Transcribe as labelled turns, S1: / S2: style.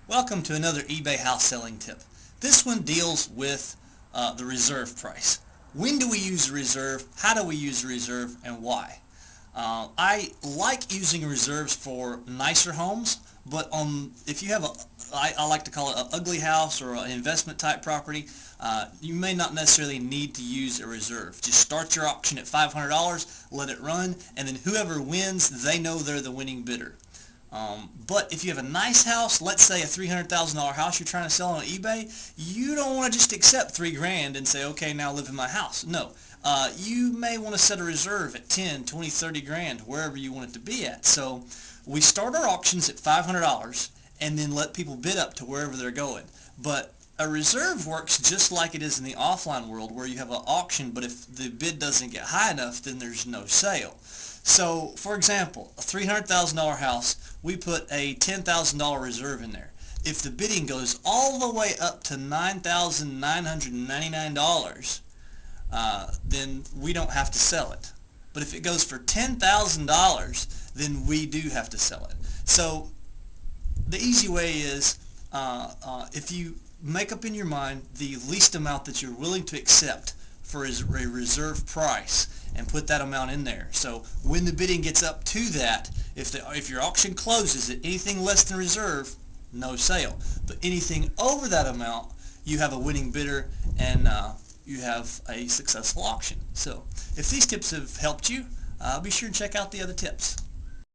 S1: Welcome to another eBay house selling tip. This one deals with the reserve price. When do we use a reserve? How do we use a reserve? And why? I like using reserves for nicer homes, but if you have I like to call it an ugly house or an investment type property, you may not necessarily need to use a reserve. Just start your auction at $500, let it run, and then whoever wins, they know they're the winning bidder. But if you have a nice house, let's say a $300,000 house you're trying to sell on eBay, you don't want to just accept $3,000 and say, okay, now live in my house. No. You may want to set a reserve at 10, 20, 30 grand, wherever you want it to be at. So we start our auctions at $500 and then let people bid up to wherever they're going. But a reserve works just like it is in the offline world, where you have an auction, but if the bid doesn't get high enough, then there's no sale. So, for example, a $300,000 house, we put a $10,000 reserve in there. If the bidding goes all the way up to $9,999, then we don't have to sell it. But if it goes for $10,000, then we do have to sell it. So the easy way is if you make up in your mind the least amount that you're willing to accept for a reserve price and put that amount in there. So when the bidding gets up to that, if your auction closes at anything less than reserve, no sale. But anything over that amount, you have a winning bidder and you have a successful auction. So if these tips have helped you, be sure to check out the other tips.